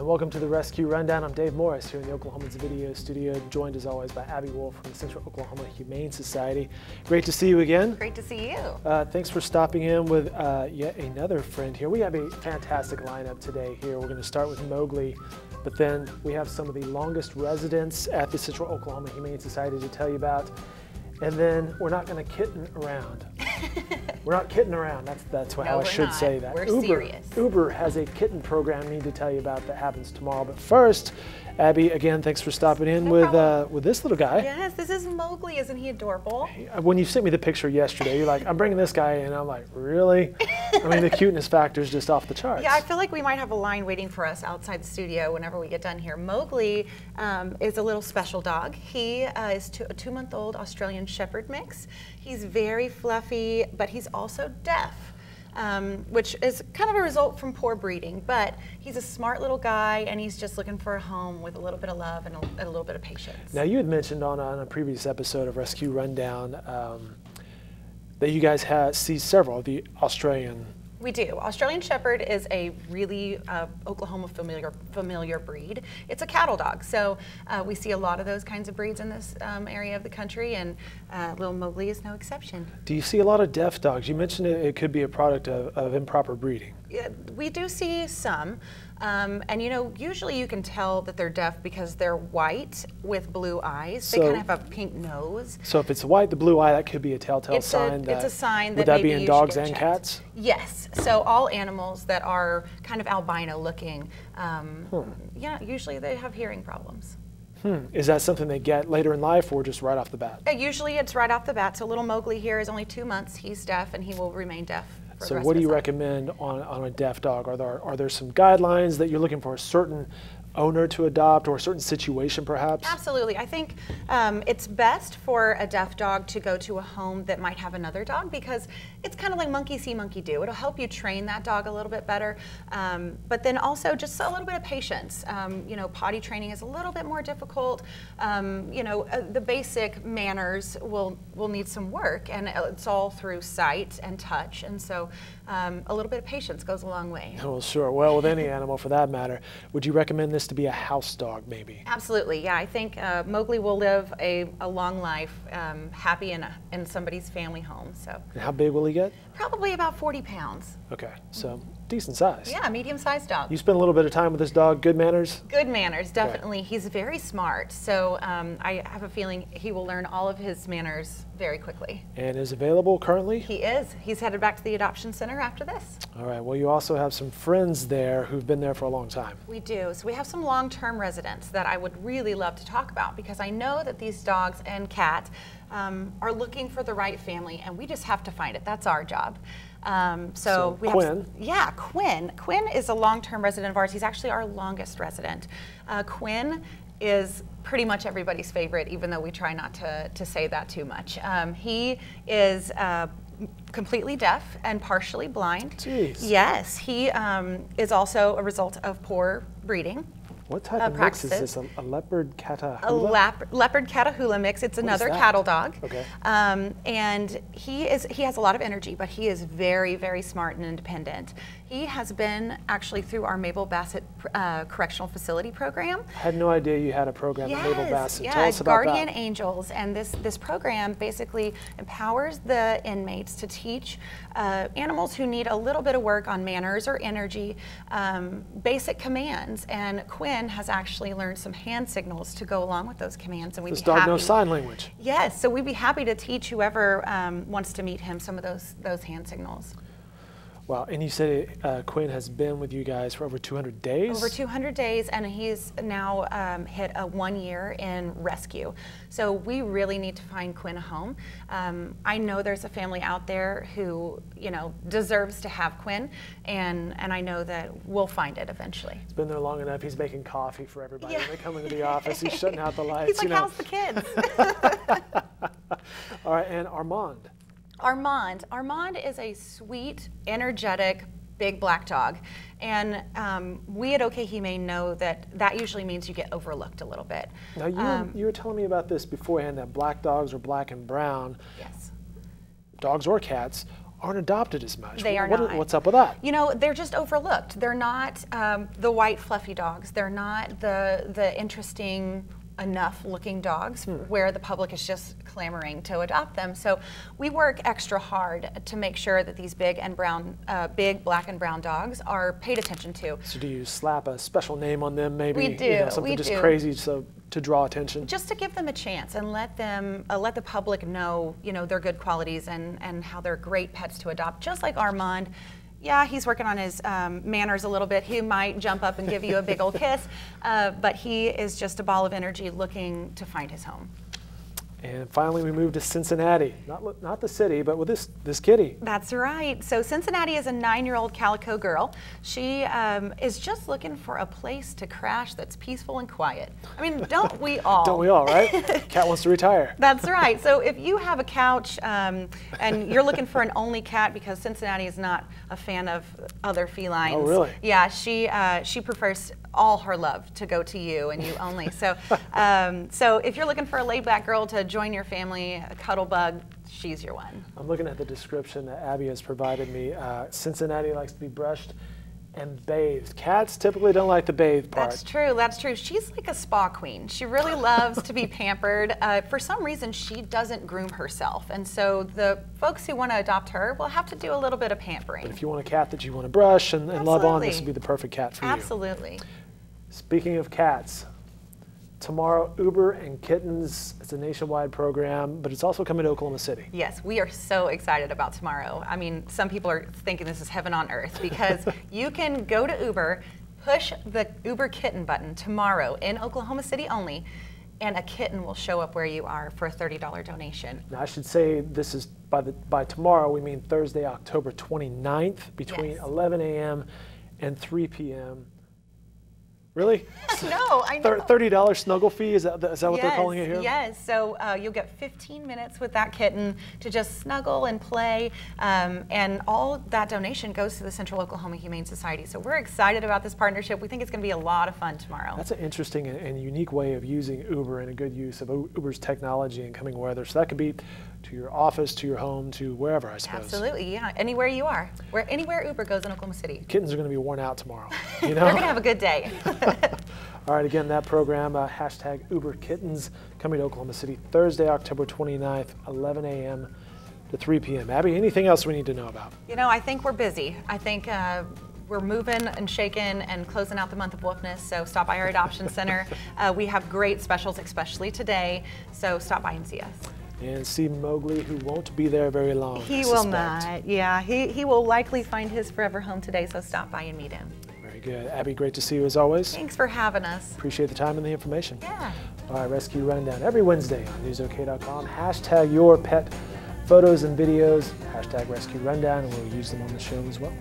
welcome to the Rescue Rundown. I'm Dave Morris here in the Oklahoman's Video Studio, joined as always by Abby Wolfe from the Central Oklahoma Humane Society. Great to see you again. Great to see you. Thanks for stopping in with yet another friend here. We have a fantastic lineup today here. We're going to start with Mowgli, but then we have some of the longest residents at the Central Oklahoma Humane Society to tell you about. And then we're not going to kitten around. We're not kidding around. That's how I should say that. We're serious. Uber has a kitten program I need to tell you about that happens tomorrow. But first, Abby, again, thanks for stopping in with this little guy. Yes, this is Mowgli. Isn't he adorable? When you sent me the picture yesterday, you're like, I'm bringing this guy in. I'm like, really? I mean, the cuteness factor is just off the charts. Yeah, I feel like we might have a line waiting for us outside the studio whenever we get done here. Mowgli is a little special dog. He is a 2-month-old Australian Shepherd mix. He's very fluffy, but he's also deaf. Which is kind of a result from poor breeding, but he's a smart little guy and he's just looking for a home with a little bit of love and a little bit of patience. Now, you had mentioned on a previous episode of Rescue Rundown that you guys see several of the Australian. We do. Australian Shepherd is a really Oklahoma familiar breed. It's a cattle dog, so we see a lot of those kinds of breeds in this area of the country, and little Mowgli is no exception. Do you see a lot of deaf dogs? You mentioned it could be a product of improper breeding. Yeah, we do see some, and you know, usually you can tell that they're deaf because they're white with blue eyes. So, they kind of have a pink nose. So if it's white, the blue eye, that could be a telltale sign. It's a sign that would that maybe be in you dogs should get and checked. cats? Yes. So all animals that are kind of albino looking, yeah, usually they have hearing problems. Is that something they get later in life or just right off the bat? Usually it's right off the bat. So little Mowgli here is only 2 months. He's deaf and he will remain deaf. So what do you recommend on a deaf dog? Are there some guidelines that you're looking for a certain owner to adopt or a certain situation perhaps? Absolutely. I think it's best for a deaf dog to go to a home that might have another dog because it's kind of like monkey see, monkey do. It'll help you train that dog a little bit better. But then also just a little bit of patience. You know, potty training is a little bit more difficult. You know, the basic manners will need some work, and it's all through sight and touch. And so a little bit of patience goes a long way. Well, sure. Well, with any animal for that matter. Would you recommend this to be a house dog maybe? Absolutely, yeah. I think Mowgli will live a long life, happy in somebody's family home. So. And how big will he get? Probably about 40 pounds. Okay, so decent size. Yeah, medium-sized dog. You spend a little bit of time with this dog. Good manners? Good manners, definitely. Okay. He's very smart, so I have a feeling he will learn all of his manners very quickly. And is available currently? He is. He's headed back to the adoption center after this. All right, well, you also have some friends there who've been there for a long time. We do. So we have some long-term residents that I would really love to talk about because I know that these dogs and cats are looking for the right family, and we just have to find it. That's our job. So we Quinn. have, yeah, Quinn. Quinn is a long-term resident of ours. He's actually our longest resident. Quinn is pretty much everybody's favorite, even though we try not to say that too much. He is completely deaf and partially blind. Jeez. Yes, he is also a result of poor breeding. What type of mix is this? A leopard Catahoula? A leopard Catahoula mix. It's another cattle dog. Okay. And he has a lot of energy, but he is very, very smart and independent. He has been actually through our Mabel Bassett Correctional Facility program. I had no idea you had a program at Mabel Bassett. Yeah, Tell us about Guardian that. Angels, and this program basically empowers the inmates to teach animals who need a little bit of work on manners or energy, basic commands. And Quinn has actually learned some hand signals to go along with those commands, and we'd be happy. This dog knows sign language. Yes, so we'd be happy to teach whoever wants to meet him some of those hand signals. Wow, and you said Quinn has been with you guys for over 200 days? Over 200 days, and he's now hit a 1 year in rescue. So we really need to find Quinn a home. I know there's a family out there who, you know, deserves to have Quinn, and I know that we'll find it eventually. He's been there long enough. He's making coffee for everybody. Yeah. When they come into the office, he's shutting out the lights. He's like, how's the kids? All right, and Armand. Armand is a sweet, energetic, big black dog. And we at OK Humane know that usually means you get overlooked a little bit. Now, you were telling me about this beforehand, that black dogs are black and brown. Yes. Dogs or cats aren't adopted as much. They are not. What's up with that? You know, they're just overlooked. They're not the white fluffy dogs. They're not the interesting enough looking dogs where the public is just clamoring to adopt them. So we work extra hard to make sure that these big black and brown dogs are paid attention to. So do you slap a special name on them, maybe? We do. Something just crazy to draw attention? Just to give them a chance and let the public know, their good qualities and how they're great pets to adopt. Just like Armand. Yeah, he's working on his manners a little bit. He might jump up and give you a big old kiss, but he is just a ball of energy looking to find his home. And finally, we moved to Cincinnati. Not the city, but with this kitty. That's right. So Cincinnati is a 9-year-old calico girl. She is just looking for a place to crash that's peaceful and quiet. I mean, don't we all? Don't we all, right? Cat wants to retire. That's right. So if you have a couch and you're looking for an only cat, because Cincinnati is not a fan of other felines. Oh, really? Yeah, she prefers all her love to go to you and you only. So, so if you're looking for a laid-back girl to join your family, a cuddle bug, she's your one. I'm looking at the description that Abby has provided me. Cincinnati likes to be brushed and bathed. Cats typically don't like the bathe part. That's true, that's true. She's like a spa queen. She really loves to be pampered. For some reason, she doesn't groom herself. And so the folks who want to adopt her will have to do a little bit of pampering. But if you want a cat that you want to brush and love on, this would be the perfect cat for you. Absolutely. Speaking of cats, tomorrow, Uber and Kittens, it's a nationwide program, but it's also coming to Oklahoma City. Yes, we are so excited about tomorrow. I mean, some people are thinking this is heaven on earth because you can go to Uber, push the Uber Kitten button tomorrow in Oklahoma City only, and a kitten will show up where you are for a $30 donation. Now, I should say this is by tomorrow, we mean Thursday, October 29th, between 11 a.m. and 3 p.m. Really? No, I know. $30 snuggle fee, is that what they're calling it here? Yes, so you'll get 15 minutes with that kitten to just snuggle and play, and all that donation goes to the Central Oklahoma Humane Society. So we're excited about this partnership. We think it's going to be a lot of fun tomorrow. That's an interesting and unique way of using Uber and a good use of Uber's technology in coming weather. So that could be to your office, to your home, to wherever, I suppose. Absolutely, yeah. Anywhere you are. Anywhere Uber goes in Oklahoma City. Kittens are going to be worn out tomorrow. They're going to have a good day. All right, again, that program, hashtag Uber Kittens, coming to Oklahoma City Thursday, October 29th, 11 a.m. to 3 p.m. Abby, anything else we need to know about? I think we're busy. I think we're moving and shaking and closing out the month of Wolfness, so stop by our adoption center. We have great specials, especially today, so stop by and see us. And see Mowgli, who won't be there very long. He will not. Yeah, he will likely find his forever home today, so stop by and meet him. Very good. Abby, great to see you as always. Thanks for having us. Appreciate the time and the information. Yeah. All right, Rescue Rundown every Wednesday on newsok.com. Hashtag your pet photos and videos. Hashtag Rescue Rundown, and we'll use them on the show as well.